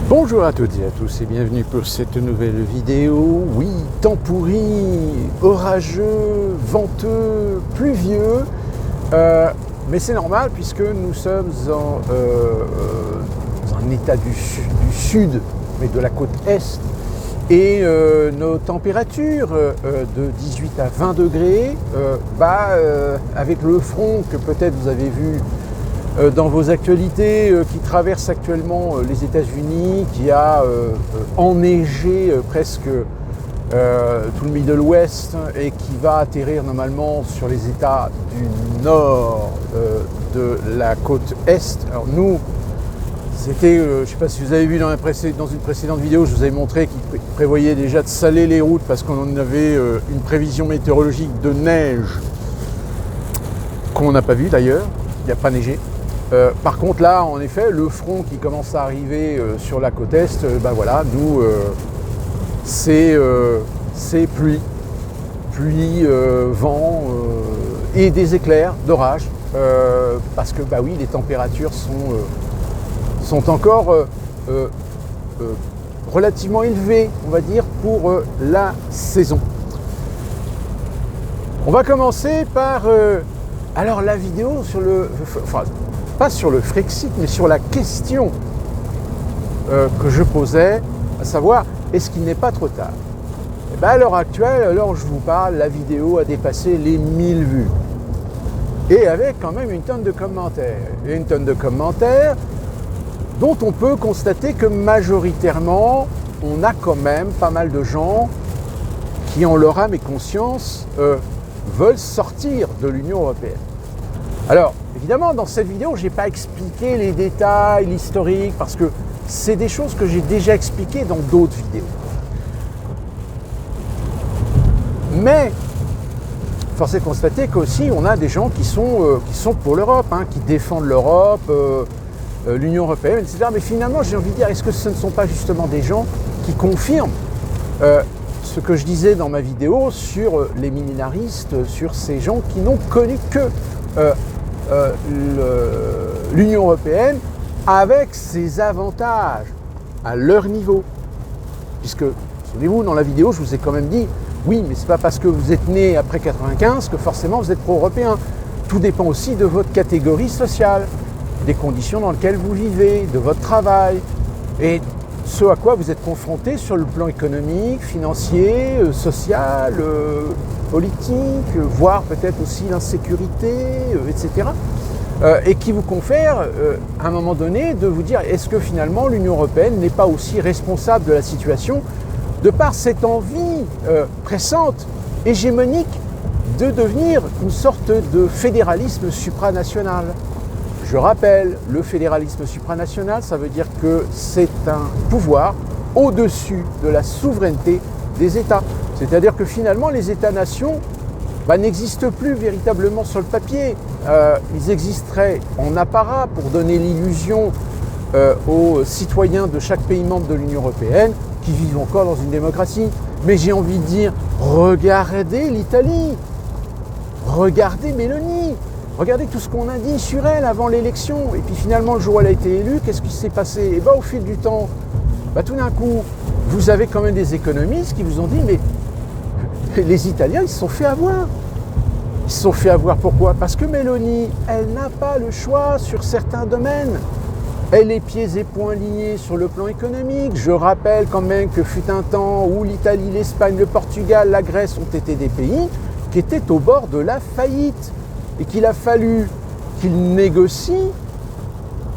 Bonjour à toutes et à tous et bienvenue pour cette nouvelle vidéo. Oui, temps pourri, orageux, venteux, pluvieux, mais c'est normal puisque nous sommes dans un état du sud, mais de la côte est, et nos températures de 18 à 20 degrés, avec le front que peut-être vous avez vu dans vos actualités qui traversent actuellement les États-Unis, qui a enneigé presque tout le Middle West et qui va atterrir normalement sur les États du nord de la côte Est. Alors nous, c'était, je ne sais pas si vous avez vu dans une précédente vidéo, je vous avais montré qu'ils prévoyaient déjà de saler les routes parce qu'on en avait une prévision météorologique de neige qu'on n'a pas vue d'ailleurs, il n'y a pas neigé. Par contre là, en effet, le front qui commence à arriver sur la côte est, nous, c'est pluie, vent et des éclairs d'orage, parce que les températures sont encore relativement élevées, on va dire, pour la saison. On va commencer par alors la vidéo sur pas sur le Frexit, mais sur la question que je posais, à savoir, est-ce qu'il n'est pas trop tard ? À l'heure actuelle, à l'heure où je vous parle, la vidéo a dépassé les 1000 vues. Et avec quand même une tonne de commentaires. Et une tonne de commentaires dont on peut constater que majoritairement, on a quand même pas mal de gens qui, en leur âme et conscience, veulent sortir de l'Union européenne. Alors, évidemment, dans cette vidéo, je n'ai pas expliqué les détails, l'historique, parce que c'est des choses que j'ai déjà expliquées dans d'autres vidéos. Mais, force est de constater qu'aussi, on a des gens qui sont pour l'Europe, qui défendent l'Europe, l'Union européenne, etc. Mais finalement, j'ai envie de dire, est-ce que ce ne sont pas justement des gens qui confirment ce que je disais dans ma vidéo sur les millénaristes, sur ces gens qui n'ont connu que l'Union européenne avec ses avantages à leur niveau. Puisque, souvenez-vous, dans la vidéo, je vous ai quand même dit, oui, mais c'est pas parce que vous êtes né après 95 que forcément vous êtes pro-européen. Tout dépend aussi de votre catégorie sociale, des conditions dans lesquelles vous vivez, de votre travail, et ce à quoi vous êtes confronté sur le plan économique, financier, social, politique, voire peut-être aussi l'insécurité, etc. Et qui vous confère, à un moment donné, de vous dire est-ce que finalement l'Union européenne n'est pas aussi responsable de la situation de par cette envie pressante, hégémonique, de devenir une sorte de fédéralisme supranational. Je rappelle, le fédéralisme supranational, ça veut dire que c'est un pouvoir au-dessus de la souveraineté des États. C'est-à-dire que finalement, les États-nations n'existent plus véritablement sur le papier. Ils existeraient en apparat pour donner l'illusion aux citoyens de chaque pays membre de l'Union européenne qui vivent encore dans une démocratie. Mais j'ai envie de dire, regardez l'Italie, regardez Mélanie. Regardez tout ce qu'on a dit sur elle avant l'élection. Et puis finalement, le jour où elle a été élue, qu'est-ce qui s'est passé ? Et au fil du temps, tout d'un coup, vous avez quand même des économistes qui vous ont dit, mais les Italiens, ils se sont fait avoir. Ils se sont fait avoir pourquoi ? Parce que Mélanie, elle n'a pas le choix sur certains domaines. Elle est pieds et poings liés sur le plan économique. Je rappelle quand même que fut un temps où l'Italie, l'Espagne, le Portugal, la Grèce ont été des pays qui étaient au bord de la faillite. Et qu'il a fallu qu'il négocie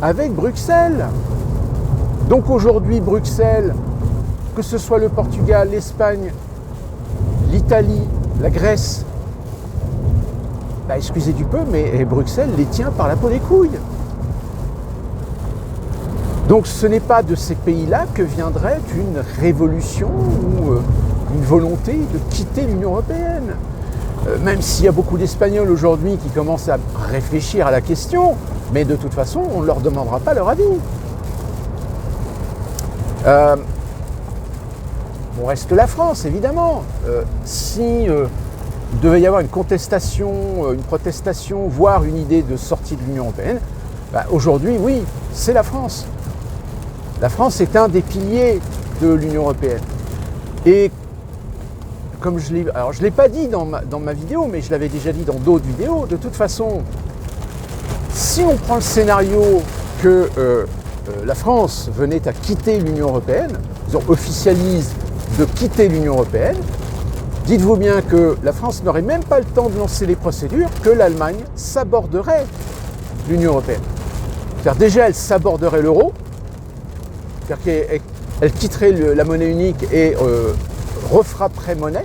avec Bruxelles. Donc aujourd'hui, Bruxelles, que ce soit le Portugal, l'Espagne, l'Italie, la Grèce, excusez du peu, mais Bruxelles les tient par la peau des couilles. Donc ce n'est pas de ces pays-là que viendrait une révolution ou une volonté de quitter l'Union européenne. Même s'il y a beaucoup d'Espagnols aujourd'hui qui commencent à réfléchir à la question, mais de toute façon, on ne leur demandera pas leur avis. Bon, reste la France, évidemment. Si il devait y avoir une contestation, une protestation, voire une idée de sortie de l'Union européenne, aujourd'hui, oui, c'est la France. La France est un des piliers de l'Union européenne. Et comme je ne l'ai pas dit dans ma vidéo, mais je l'avais déjà dit dans d'autres vidéos, de toute façon, si on prend le scénario que la France venait à quitter l'Union européenne, disons officialise de quitter l'Union européenne, dites-vous bien que la France n'aurait même pas le temps de lancer les procédures, que l'Allemagne s'aborderait l'Union européenne. C'est-à-dire déjà, elle s'aborderait l'euro, c'est-à-dire qu'elle quitterait la monnaie unique et refrapperait monnaie.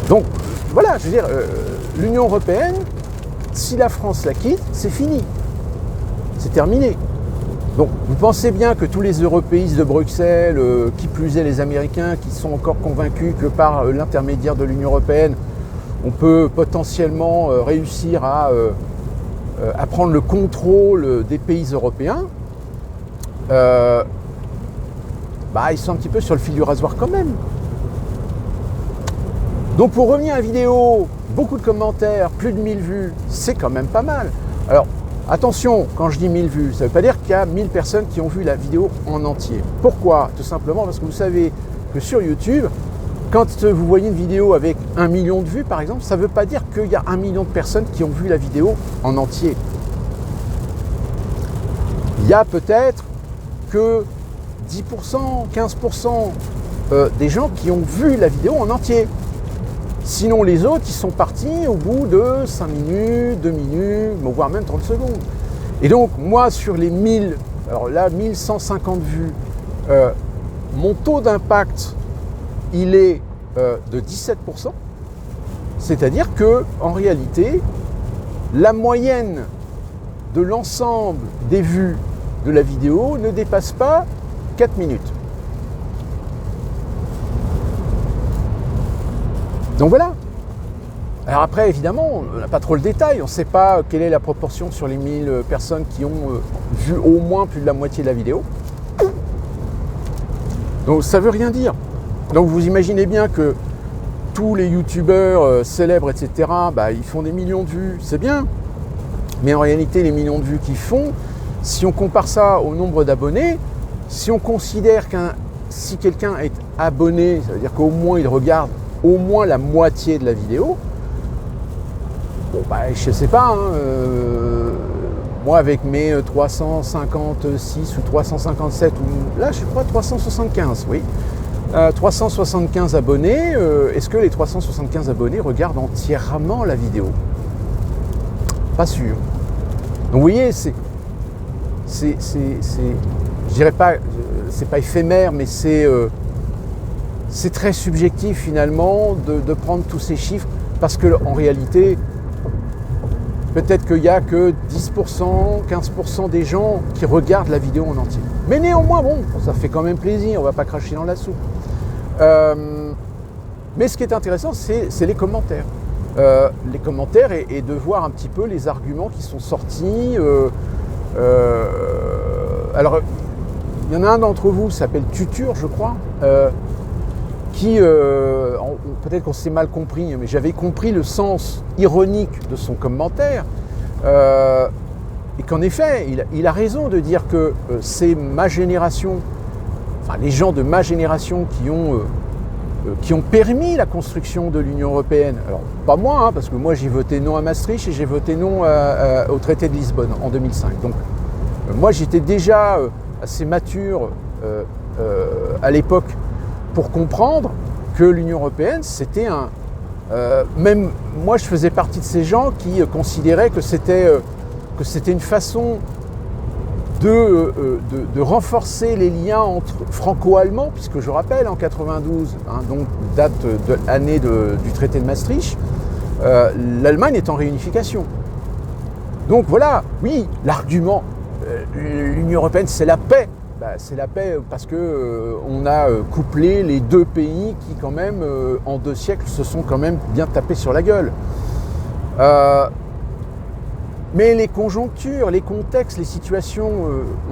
Donc voilà, je veux dire, l'Union européenne, si la France la quitte, c'est fini. C'est terminé. Donc vous pensez bien que tous les européistes de Bruxelles, qui plus est les Américains, qui sont encore convaincus que par l'intermédiaire de l'Union européenne, on peut potentiellement réussir à prendre le contrôle des pays européens, ils sont un petit peu sur le fil du rasoir quand même. Donc pour revenir à la vidéo, beaucoup de commentaires, plus de 1000 vues, c'est quand même pas mal. Alors attention, quand je dis 1000 vues, ça ne veut pas dire qu'il y a 1000 personnes qui ont vu la vidéo en entier. Pourquoi? Tout simplement parce que vous savez que sur YouTube, quand vous voyez une vidéo avec 1 million de vues par exemple, ça ne veut pas dire qu'il y a 1 million de personnes qui ont vu la vidéo en entier. Il y a peut-être que 10%, 15% des gens qui ont vu la vidéo en entier. Sinon, les autres, ils sont partis au bout de 5 minutes, 2 minutes, voire même 30 secondes. Et donc, moi, sur les 1000, alors là, 1150 vues, mon taux d'impact, il est de 17%. C'est-à-dire que, en réalité, la moyenne de l'ensemble des vues de la vidéo ne dépasse pas 4 minutes. Donc voilà. Alors après, évidemment, on n'a pas trop le détail. On ne sait pas quelle est la proportion sur les 1000 personnes qui ont vu au moins plus de la moitié de la vidéo. Donc ça ne veut rien dire. Donc vous imaginez bien que tous les youtubeurs célèbres, etc., ils font des millions de vues. C'est bien. Mais en réalité, les millions de vues qu'ils font, si on compare ça au nombre d'abonnés, si on considère si quelqu'un est abonné, ça veut dire qu'au moins il regarde au moins la moitié de la vidéo, je sais pas, moi avec mes 356 ou 357, ou là je crois 375, oui, 375 abonnés, est-ce que les 375 abonnés regardent entièrement la vidéo? Pas sûr. Donc vous voyez, je dirais pas, c'est pas éphémère, mais c'est très subjectif finalement de prendre tous ces chiffres parce qu'en réalité, peut-être qu'il n'y a que 10%, 15% des gens qui regardent la vidéo en entier. Mais néanmoins, bon, ça fait quand même plaisir, on ne va pas cracher dans la soupe. Mais ce qui est intéressant, c'est les commentaires. Les commentaires et de voir un petit peu les arguments qui sont sortis. Alors, il y en a un d'entre vous qui s'appelle Tutur, je crois, qui, peut-être qu'on s'est mal compris, mais j'avais compris le sens ironique de son commentaire, et qu'en effet, il a raison de dire que c'est ma génération, enfin les gens de ma génération qui ont permis la construction de l'Union européenne. Alors, pas moi, parce que moi j'ai voté non à Maastricht et j'ai voté non au traité de Lisbonne en 2005. Donc, moi j'étais déjà assez mature à l'époque pour comprendre que l'Union européenne, c'était même moi, je faisais partie de ces gens qui considéraient que c'était une façon de renforcer les liens entre franco-allemands, puisque je rappelle, en 92, donc date de l'année du traité de Maastricht, l'Allemagne est en réunification. Donc voilà, oui, l'argument, l'Union européenne, c'est la paix. C'est la paix parce qu'on a couplé les deux pays qui quand même, en 2 siècles, se sont quand même bien tapés sur la gueule. Mais les conjonctures, les contextes, les situations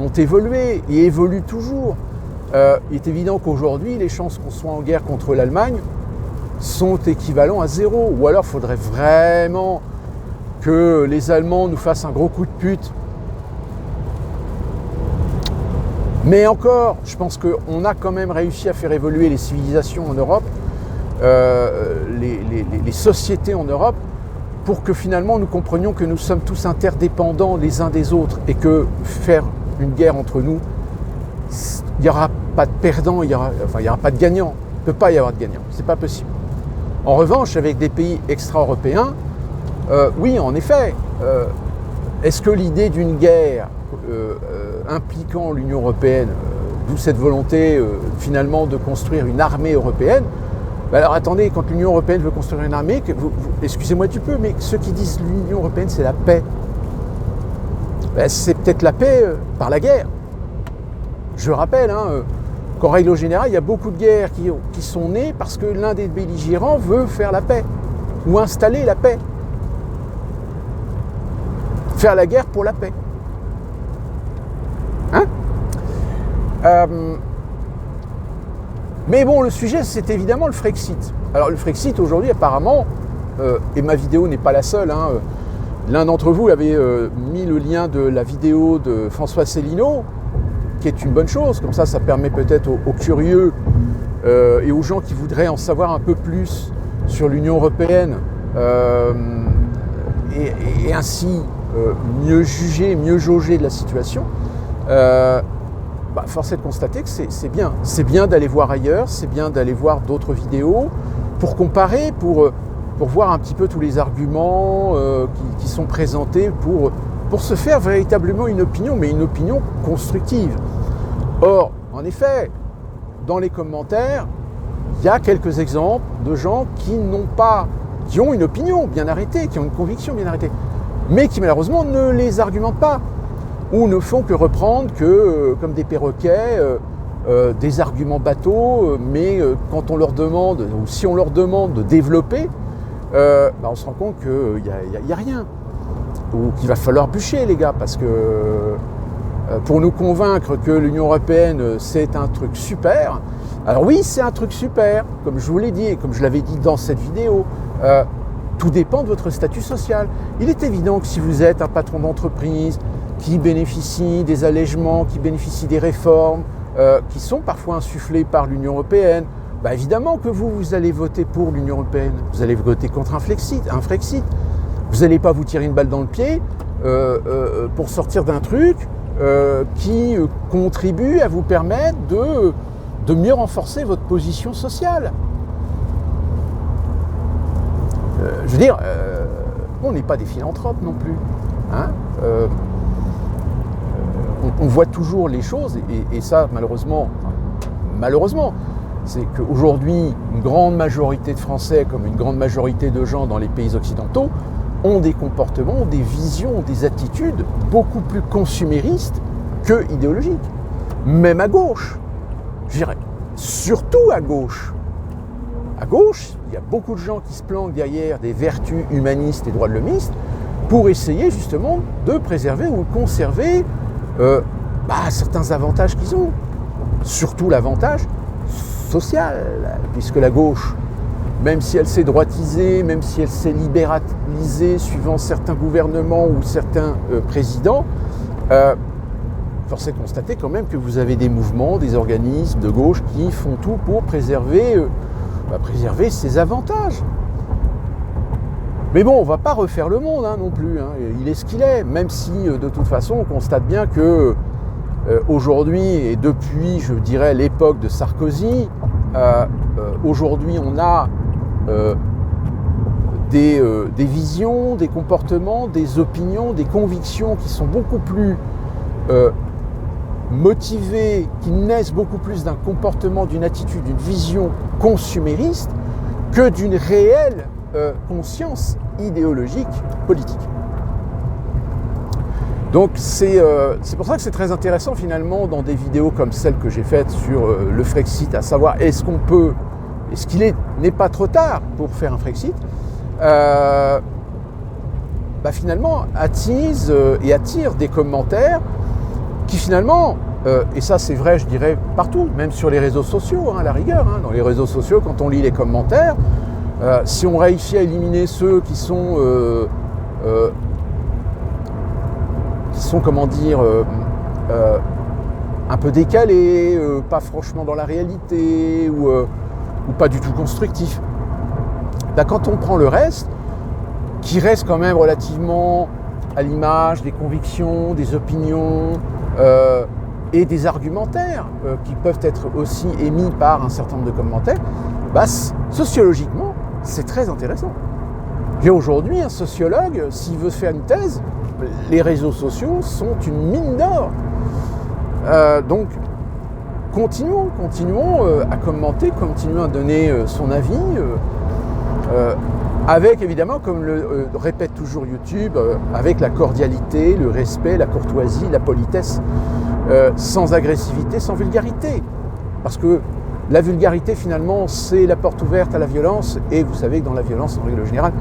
ont évolué et évoluent toujours. Il est évident qu'aujourd'hui, les chances qu'on soit en guerre contre l'Allemagne sont équivalents à 0. Ou alors, il faudrait vraiment que les Allemands nous fassent un gros coup de pute Mais encore, je pense qu'on a quand même réussi à faire évoluer les civilisations en Europe, les sociétés en Europe, pour que finalement nous comprenions que nous sommes tous interdépendants les uns des autres et que faire une guerre entre nous, il n'y aura pas de perdant, il n'y aura pas de gagnant. Il ne peut pas y avoir de gagnant, c'est pas possible. En revanche, avec des pays extra-européens, oui, en effet, est-ce que l'idée d'une guerre impliquant l'Union européenne, d'où cette volonté finalement de construire une armée européenne, alors attendez, quand l'Union européenne veut construire une armée, excusez-moi du peu, mais ceux qui disent l'Union européenne c'est la paix, c'est peut-être la paix par la guerre. Je rappelle qu'en règle générale, il y a beaucoup de guerres qui sont nées parce que l'un des belligérants veut faire la paix ou installer la paix. Faire la guerre pour la paix. Mais bon, le sujet, c'est évidemment le Frexit. Alors le Frexit, aujourd'hui, apparemment, et ma vidéo n'est pas la seule, l'un d'entre vous avait mis le lien de la vidéo de François Célineau, qui est une bonne chose. Comme ça permet peut-être aux curieux et aux gens qui voudraient en savoir un peu plus sur l'Union européenne et ainsi mieux juger, mieux jauger de la situation. Force est de constater que c'est bien. C'est bien d'aller voir ailleurs, c'est bien d'aller voir d'autres vidéos pour comparer, pour voir un petit peu tous les arguments qui sont présentés pour se faire véritablement une opinion, mais une opinion constructive. Or, en effet, dans les commentaires, il y a quelques exemples de gens qui ont une opinion bien arrêtée, qui ont une conviction bien arrêtée, mais qui malheureusement ne les argumentent pas, ou ne font que reprendre comme des perroquets des arguments bateaux, mais quand on leur demande, ou si on leur demande de développer, on se rend compte qu'il n'y a rien, ou qu'il va falloir bûcher les gars, parce que pour nous convaincre que l'Union européenne c'est un truc super, alors oui c'est un truc super, comme je vous l'ai dit et comme je l'avais dit dans cette vidéo, tout dépend de votre statut social. Il est évident que si vous êtes un patron d'entreprise qui bénéficie des allègements, qui bénéficie des réformes, qui sont parfois insufflées par l'Union européenne, évidemment que vous allez voter pour l'Union européenne, vous allez voter contre un Frexit. Vous n'allez pas vous tirer une balle dans le pied pour sortir d'un truc qui contribue à vous permettre de mieux renforcer votre position sociale. Je veux dire, on n'est pas des philanthropes non plus. On voit toujours les choses, et ça, malheureusement, c'est qu'aujourd'hui, une grande majorité de Français, comme une grande majorité de gens dans les pays occidentaux, ont des comportements, ont des visions, ont des attitudes beaucoup plus consuméristes que idéologiques. Même à gauche, je dirais, surtout à gauche. À gauche, il y a beaucoup de gens qui se planquent derrière des vertus humanistes et droits de l'homiste pour essayer justement de préserver ou de conserver certains avantages qu'ils ont. Surtout l'avantage social, puisque la gauche, même si elle s'est droitisée, même si elle s'est libéralisée suivant certains gouvernements ou certains présidents, force est de constater quand même que vous avez des mouvements, des organismes de gauche qui font tout pour préserver ces avantages. Mais bon, on ne va pas refaire le monde non plus, il est ce qu'il est, même si de toute façon on constate bien que aujourd'hui, et depuis je dirais l'époque de Sarkozy, aujourd'hui on a des visions, des comportements, des opinions, des convictions qui sont beaucoup plus motivées, qui naissent beaucoup plus d'un comportement, d'une attitude, d'une vision consumériste que d'une réelle conscience idéologique, politique. Donc c'est pour ça que c'est très intéressant finalement dans des vidéos comme celle que j'ai faite sur le Frexit, à savoir est-ce qu'il n'est pas trop tard pour faire un Frexit, finalement attise et attire des commentaires qui finalement, et ça c'est vrai je dirais partout, même sur les réseaux sociaux à la rigueur, dans les réseaux sociaux quand on lit les commentaires, si on réussit à éliminer ceux qui sont comment dire, un peu décalé, pas franchement dans la réalité, ou pas du tout constructif. Ben, quand on prend le reste, qui reste quand même relativement à l'image des convictions, des opinions et des argumentaires qui peuvent être aussi émis par un certain nombre de commentaires, bah, sociologiquement, c'est très intéressant. Et aujourd'hui, un sociologue, s'il veut faire une thèse, les réseaux sociaux sont une mine d'or. Donc, continuons à commenter, continuons à donner son avis, avec évidemment, comme le répète toujours YouTube, avec la cordialité, le respect, la courtoisie, la politesse, sans agressivité, sans vulgarité. Parce que la vulgarité, finalement, c'est la porte ouverte à la violence, et vous savez que dans la violence, en règle générale,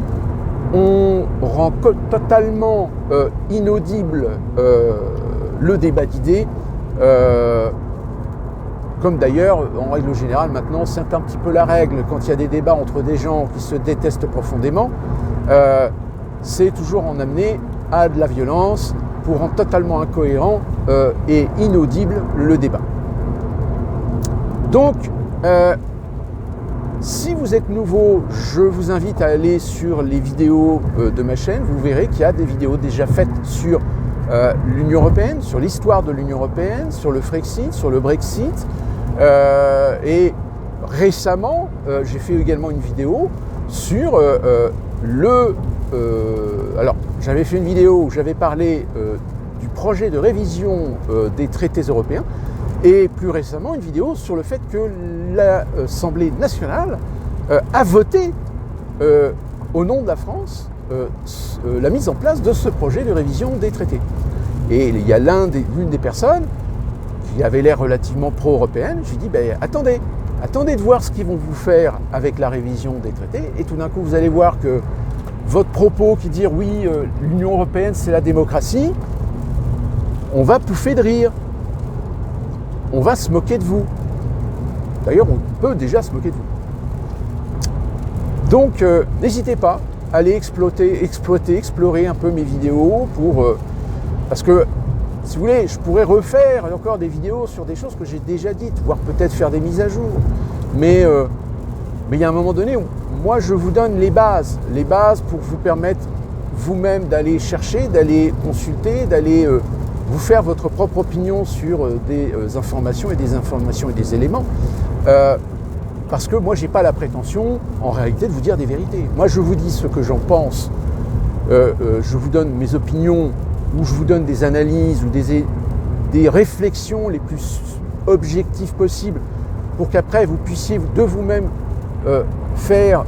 on rend totalement inaudible le débat d'idées, comme d'ailleurs, en règle générale, maintenant, c'est un petit peu la règle. Quand il y a des débats entre des gens qui se détestent profondément, c'est toujours en amener à de la violence pour rendre totalement incohérent et inaudible le débat. Donc, si vous êtes nouveau, je vous invite à aller sur les vidéos de ma chaîne. Vous verrez qu'il y a des vidéos déjà faites sur l'Union européenne, sur l'histoire de l'Union européenne, sur le Frexit, sur le Brexit. Et récemment, j'ai fait également une vidéo sur alors, j'avais fait une vidéo où j'avais parlé du projet de révision des traités européens, et plus récemment une vidéo sur le fait que l'Assemblée nationale a voté au nom de la France la mise en place de ce projet de révision des traités. Et il y a l'une des personnes qui avait l'air relativement pro-européenne. Je lui dis, attendez de voir ce qu'ils vont vous faire avec la révision des traités, et tout d'un coup vous allez voir que votre propos qui dit oui, l'Union européenne c'est la démocratie, on va pouffer de rire. On va se moquer de vous. D'ailleurs, on peut déjà se moquer de vous. Donc, n'hésitez pas à aller explorer un peu mes vidéos parce que, si vous voulez, je pourrais refaire encore des vidéos sur des choses que j'ai déjà dites, voire peut-être faire des mises à jour. Mais il y a un moment donné où moi, je vous donne les bases pour vous permettre vous-même d'aller chercher, d'aller consulter, d'aller vous faire votre propre opinion sur des informations et des éléments, parce que moi j'ai pas la prétention en réalité de vous dire des vérités. Moi je vous dis ce que j'en pense, je vous donne mes opinions, ou je vous donne des analyses ou des réflexions les plus objectives possibles, pour qu'après vous puissiez de vous-même faire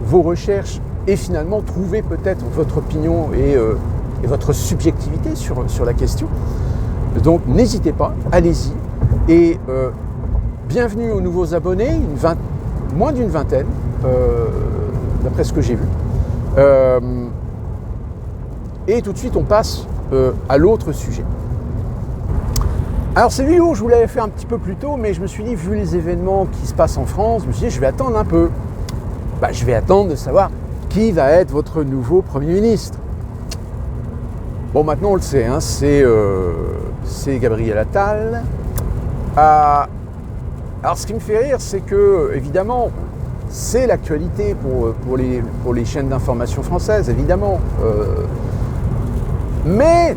vos recherches et finalement trouver peut-être votre opinion et votre subjectivité sur la question. Donc n'hésitez pas, allez-y. Et bienvenue aux nouveaux abonnés, moins d'une vingtaine, d'après ce que j'ai vu. Et tout de suite, on passe à l'autre sujet. Alors cette vidéo, je vous l'avais fait un petit peu plus tôt, mais je me suis dit, vu les événements qui se passent en France, je me suis dit, je vais attendre un peu. Je vais attendre de savoir qui va être votre nouveau Premier ministre. Bon, maintenant on le sait, hein, c'est Gabriel Attal. Alors ce qui me fait rire, c'est que, évidemment, c'est l'actualité pour les chaînes d'information françaises, évidemment. Mais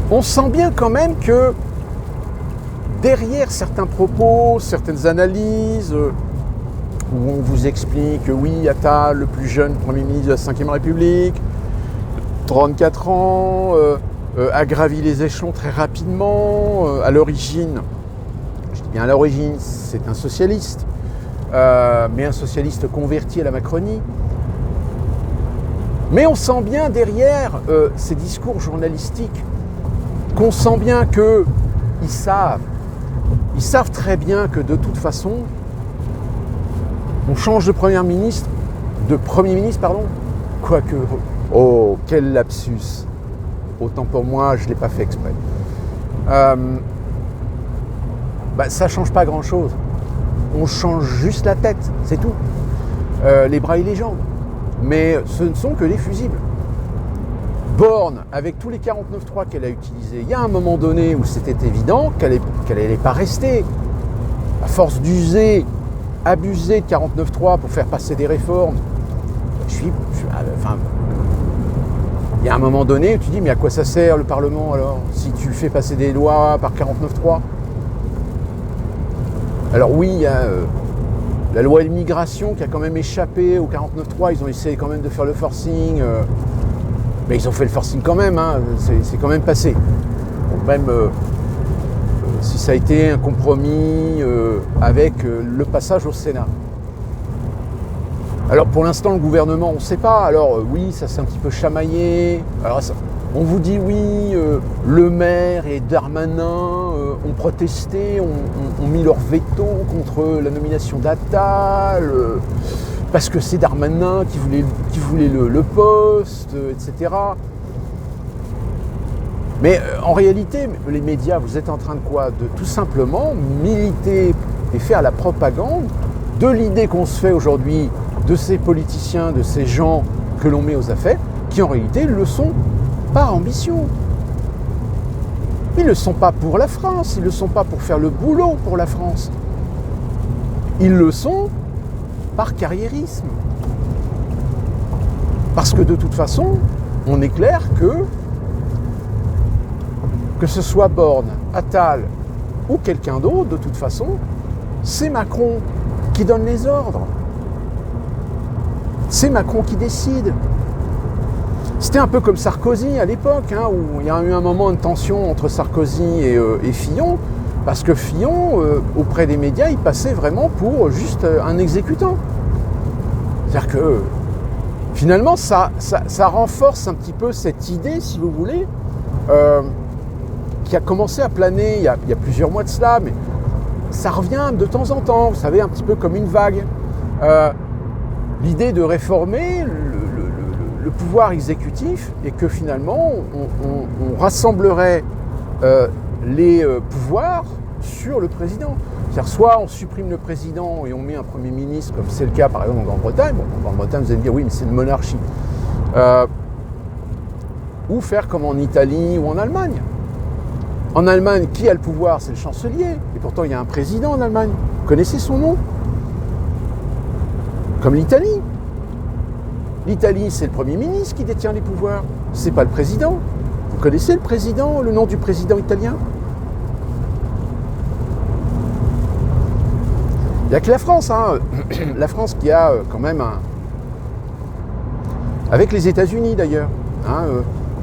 on sent bien quand même que derrière certains propos, certaines analyses, où on vous explique que oui, Attal, le plus jeune Premier ministre de la Ve République, 34 ans, a gravi les échelons très rapidement. À l'origine, je dis bien à l'origine, c'est un socialiste, mais un socialiste converti à la Macronie. Mais on sent bien derrière ces discours journalistiques, qu'on sent bien qu'ils savent très bien que de toute façon, on change de Premier ministre, quoique, oh, quel lapsus. Autant pour moi, je ne l'ai pas fait exprès. Ça ne change pas grand-chose. On change juste la tête, c'est tout. Les bras et les jambes. Mais ce ne sont que des fusibles. Borne, avec tous les 49.3 qu'elle a utilisés, il y a un moment donné où c'était évident qu'elle n'allait pas rester. À force d'user, abuser de 49.3 pour faire passer des réformes, il y a un moment donné où tu dis, mais à quoi ça sert le Parlement alors, si tu fais passer des lois par 49.3 ? Alors oui, il y a la loi immigration qui a quand même échappé au 49.3, ils ont essayé quand même de faire le forcing, mais ils ont fait le forcing quand même, hein, c'est quand même passé. Bon, même si ça a été un compromis avec le passage au Sénat. Alors pour l'instant le gouvernement on ne sait pas, alors oui ça s'est un petit peu chamaillé, alors on vous dit oui, le maire et Darmanin ont protesté, ont mis leur veto contre la nomination d'Attal, parce que c'est Darmanin qui voulait le poste, etc. Mais en réalité, les médias, vous êtes en train de quoi ? De tout simplement militer et faire la propagande de l'idée qu'on se fait aujourd'hui de ces politiciens, de ces gens que l'on met aux affaires, qui en réalité le sont par ambition. Ils ne le sont pas pour la France, ils ne le sont pas pour faire le boulot pour la France. Ils le sont par carriérisme. Parce que de toute façon, on est clair que ce soit Borne, Attal ou quelqu'un d'autre, de toute façon, c'est Macron qui donne les ordres. C'est Macron qui décide. C'était un peu comme Sarkozy à l'époque, hein, où il y a eu un moment de tension entre Sarkozy et Fillon, parce que Fillon, auprès des médias, il passait vraiment pour juste un exécutant. C'est-à-dire que finalement, ça renforce un petit peu cette idée, si vous voulez, qui a commencé à planer il y a plusieurs mois de cela, mais ça revient de temps en temps, vous savez, un petit peu comme une vague. L'idée de réformer le pouvoir exécutif et que finalement on rassemblerait les pouvoirs sur le président. C'est-à-dire soit on supprime le président et on met un Premier ministre, comme c'est le cas par exemple en Grande-Bretagne. Bon, en Grande-Bretagne vous allez me dire oui mais c'est une monarchie. Ou faire comme en Italie ou en Allemagne. En Allemagne, qui a le pouvoir ? C'est le chancelier. Et pourtant il y a un président en Allemagne. Vous connaissez son nom ? Comme l'Italie. L'Italie, c'est le Premier ministre qui détient les pouvoirs. C'est pas le président. Vous connaissez le président, le nom du président italien ? Il n'y a que la France, hein. La France qui a quand même un... Avec les États-Unis d'ailleurs, hein,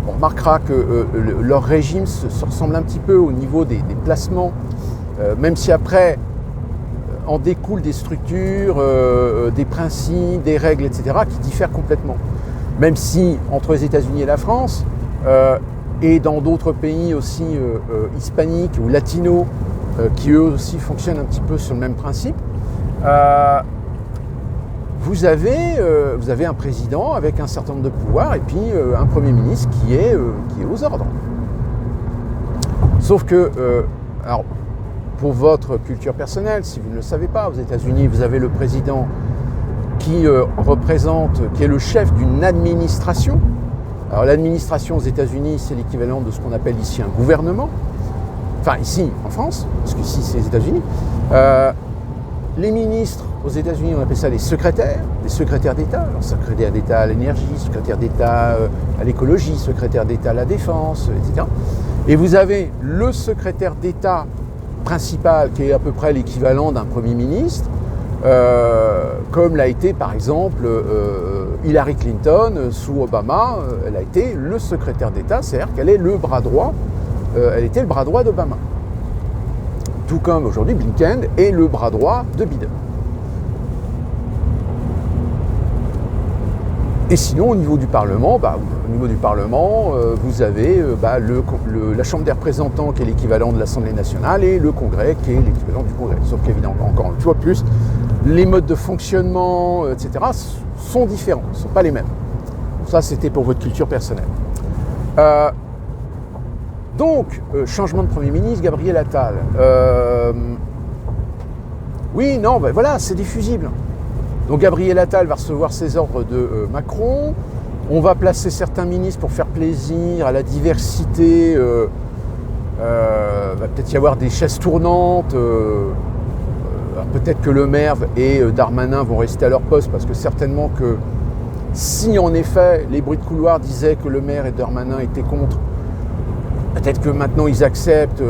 on remarquera que leur régime se ressemble un petit peu au niveau des placements, même si après en découlent des structures, des principes, des règles, etc., qui diffèrent complètement. Même si entre les États-Unis et la France, et dans d'autres pays aussi hispaniques ou latinos, qui eux aussi fonctionnent un petit peu sur le même principe, vous avez un président avec un certain nombre de pouvoirs et puis un Premier ministre qui est aux ordres. Sauf que, alors, pour votre culture personnelle, si vous ne le savez pas, aux États-Unis, vous avez le président qui est le chef d'une administration. Alors l'administration aux États-Unis, c'est l'équivalent de ce qu'on appelle ici un gouvernement. Enfin, ici, en France, parce qu'ici, c'est les États-Unis. Les ministres aux États-Unis, on appelle ça les secrétaires d'État. Alors, secrétaire d'État à l'énergie, secrétaire d'État à l'écologie, secrétaire d'État à la défense, etc. Et vous avez le secrétaire d'État principal, qui est à peu près l'équivalent d'un Premier ministre, comme l'a été, par exemple, Hillary Clinton sous Obama. Elle a été le secrétaire d'État, c'est-à-dire qu'elle est le bras droit. Elle était le bras droit d'Obama. Tout comme aujourd'hui Blinken est le bras droit de Biden. Et sinon, au niveau du Parlement, vous avez la Chambre des représentants qui est l'équivalent de l'Assemblée nationale et le Congrès qui est l'équivalent du Congrès. Sauf qu'évidemment, encore une fois plus, les modes de fonctionnement, etc. sont différents, ne sont pas les mêmes. Ça, c'était pour votre culture personnelle. Donc, changement de Premier ministre, Gabriel Attal. Oui, non, ben voilà, c'est des fusibles. Donc Gabriel Attal va recevoir ses ordres de Macron. On va placer certains ministres pour faire plaisir à la diversité. Va peut-être y avoir des chaises tournantes. Peut-être que Le Maire et Darmanin vont rester à leur poste, parce que certainement que si en effet les bruits de couloir disaient que Le Maire et Darmanin étaient contre, peut-être que maintenant ils acceptent,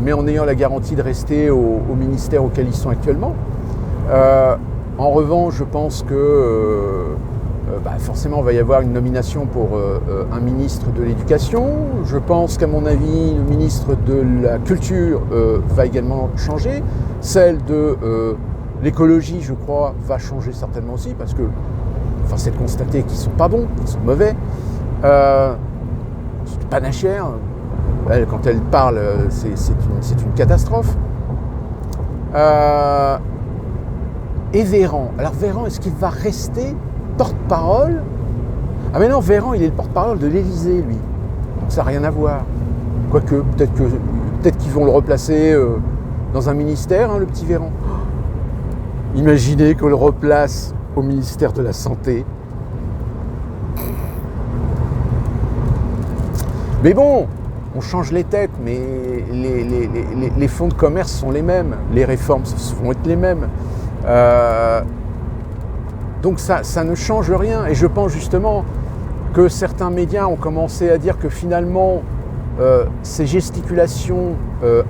mais en ayant la garantie de rester au ministère auquel ils sont actuellement. En revanche, je pense que forcément il va y avoir une nomination pour un ministre de l'Éducation. Je pense qu'à mon avis, le ministre de la Culture va également changer. Celle de l'écologie, je crois, va changer certainement aussi, parce que force est de constater qu'ils ne sont pas bons, qu'ils sont mauvais. C'est panachère. Elle, quand elle parle, c'est une catastrophe. Et Véran. Alors Véran, est-ce qu'il va rester porte-parole? Ah mais non, Véran, il est le porte-parole de l'Élysée, lui. Donc ça n'a rien à voir. Quoique, peut-être qu'ils vont le replacer dans un ministère, hein, le petit Véran. Imaginez qu'on le replace au ministère de la Santé. Mais bon, on change les têtes, mais les fonds de commerce sont les mêmes. Les réformes vont être les mêmes. Donc ça ne change rien. Et je pense justement que certains médias ont commencé à dire que finalement, ces gesticulations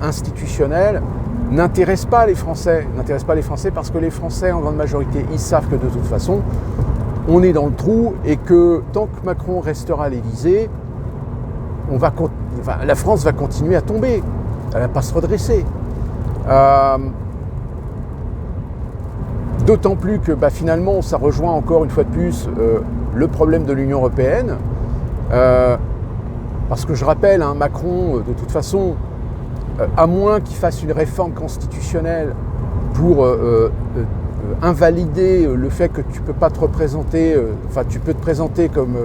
institutionnelles n'intéressent pas les Français. N'intéressent pas les Français parce que les Français, en grande majorité, ils savent que de toute façon, on est dans le trou et que tant que Macron restera à l'Élysée, la France va continuer à tomber. Elle ne va pas se redresser. D'autant plus que finalement, ça rejoint encore une fois de plus le problème de l'Union européenne. Parce que je rappelle, hein, Macron, de toute façon, à moins qu'il fasse une réforme constitutionnelle pour invalider le fait que tu ne peux pas te représenter, tu peux te présenter comme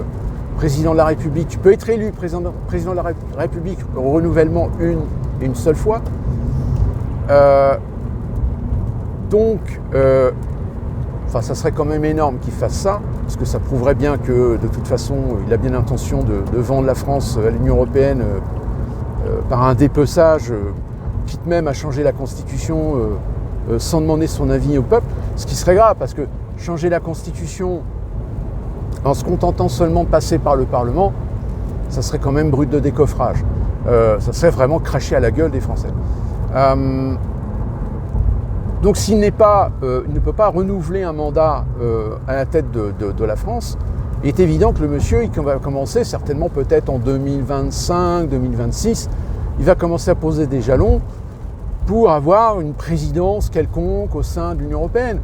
président de la République, tu peux être élu président de la République au renouvellement une seule fois. Ça serait quand même énorme qu'il fasse ça, parce que ça prouverait bien que de toute façon, il a bien l'intention de vendre la France à l'Union européenne par un dépeçage, quitte même à changer la Constitution sans demander son avis au peuple, ce qui serait grave, parce que changer la Constitution en se contentant seulement de passer par le Parlement, ça serait quand même brut de décoffrage. Ça serait vraiment cracher à la gueule des Français. Donc s'il ne peut pas renouveler un mandat à la tête de la France, il est évident que le monsieur, il va commencer certainement peut-être en 2025, 2026, il va commencer à poser des jalons pour avoir une présidence quelconque au sein de l'Union européenne.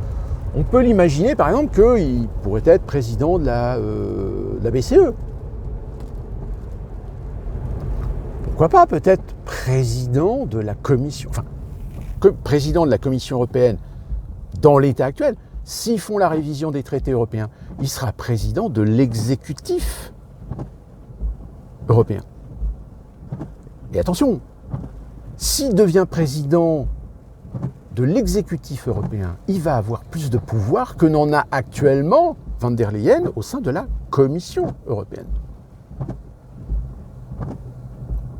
On peut l'imaginer par exemple qu'il pourrait être président de la BCE. Pourquoi pas peut-être président de la Commission, président de la Commission européenne dans l'état actuel. S'ils font la révision des traités européens, il sera président de l'exécutif européen. Et attention, s'il devient président de l'exécutif européen, il va avoir plus de pouvoir que n'en a actuellement Van der Leyen au sein de la Commission européenne.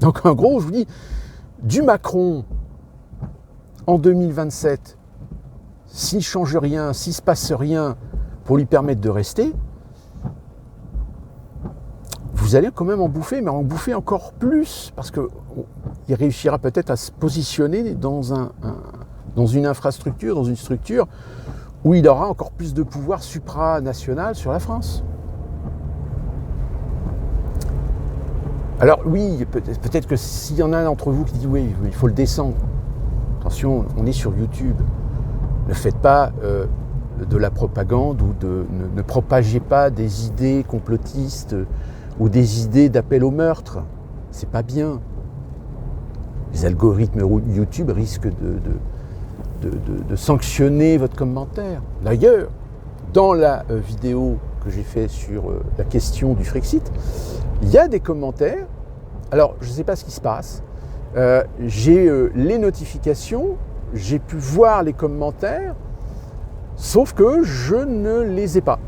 Donc en gros, je vous dis, du Macron en 2027, s'il ne change rien, s'il ne se passe rien pour lui permettre de rester, vous allez quand même en bouffer, mais en bouffer encore plus, parce qu'il réussira peut-être à se positionner dans une infrastructure, dans une structure où il aura encore plus de pouvoir supranational sur la France. Alors oui, peut-être que s'il y en a un d'entre vous qui dit oui, il faut le descendre. Attention, on est sur YouTube. Ne faites pas de la propagande ou ne propagez pas des idées complotistes ou des idées d'appel au meurtre. C'est pas bien. Les algorithmes YouTube risquent de sanctionner votre commentaire. D'ailleurs, dans la vidéo que j'ai faite sur la question du Frexit, il y a des commentaires. Alors, je ne sais pas ce qui se passe. J'ai les notifications, j'ai pu voir les commentaires, sauf que je ne les ai pas.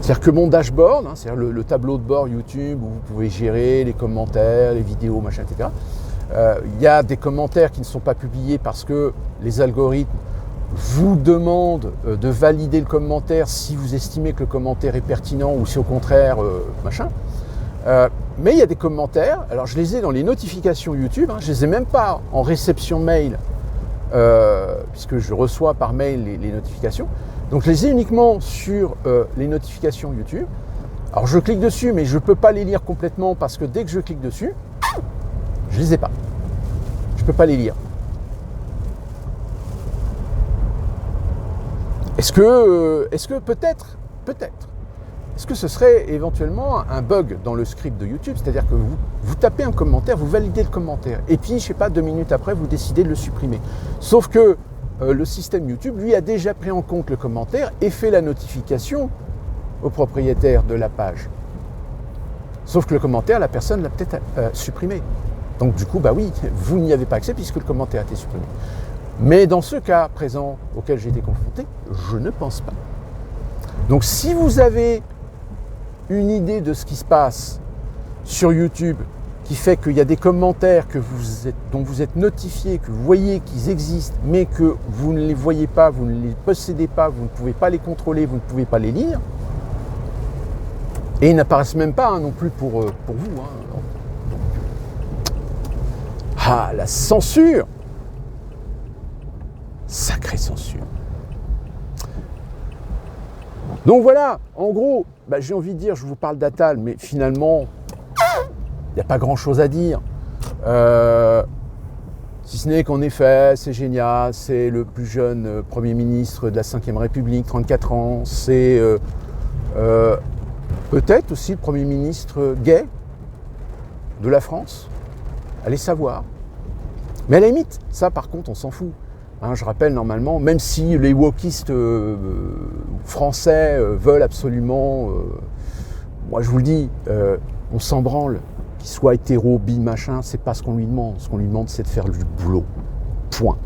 C'est-à-dire que mon dashboard, c'est-à-dire le tableau de bord YouTube où vous pouvez gérer les commentaires, les vidéos, machin, etc. Il y a des commentaires qui ne sont pas publiés parce que les algorithmes vous demandent de valider le commentaire si vous estimez que le commentaire est pertinent ou si au contraire, machin. Mais il y a des commentaires, alors je les ai dans les notifications YouTube, je ne les ai même pas en réception mail, puisque je reçois par mail les notifications. Donc je les ai uniquement sur les notifications YouTube. Alors je clique dessus, mais je ne peux pas les lire complètement parce que dès que je clique dessus, je ne les ai pas. Je ne peux pas les lire. Est-ce que peut-être, est-ce que ce serait éventuellement un bug dans le script de YouTube, c'est-à-dire que vous tapez un commentaire, vous validez le commentaire, et puis, je ne sais pas, 2 minutes après, vous décidez de le supprimer. Sauf que le système YouTube, lui, a déjà pris en compte le commentaire et fait la notification au propriétaire de la page. Sauf que le commentaire, la personne l'a peut-être supprimé. Donc du coup, bah oui, vous n'y avez pas accès puisque le commentaire a été supprimé. Mais dans ce cas présent auquel j'ai été confronté, je ne pense pas. Donc si vous avez une idée de ce qui se passe sur YouTube qui fait qu'il y a des commentaires dont vous êtes notifié, que vous voyez qu'ils existent, mais que vous ne les voyez pas, vous ne les possédez pas, vous ne pouvez pas les contrôler, vous ne pouvez pas les lire, et ils n'apparaissent même pas non plus pour vous. Ah, la censure! Sacrée censure. Donc voilà, en gros, j'ai envie de dire, je vous parle d'Attal, mais finalement, il n'y a pas grand-chose à dire. Si ce n'est qu'en effet, c'est génial, c'est le plus jeune Premier ministre de la Ve République, 34 ans, c'est peut-être aussi le Premier ministre gay de la France, allez savoir. Mais à la limite, ça par contre, on s'en fout. Je rappelle normalement, même si les wokistes français veulent absolument, moi je vous le dis, on s'en branle, qu'il soit hétéro, bi, machin, c'est pas ce qu'on lui demande. Ce qu'on lui demande, c'est de faire du boulot. Point.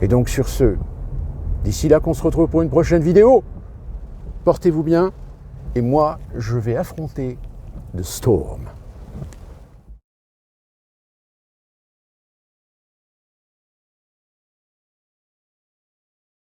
Et donc sur ce, d'ici là qu'on se retrouve pour une prochaine vidéo, portez-vous bien, et moi je vais affronter The Storm.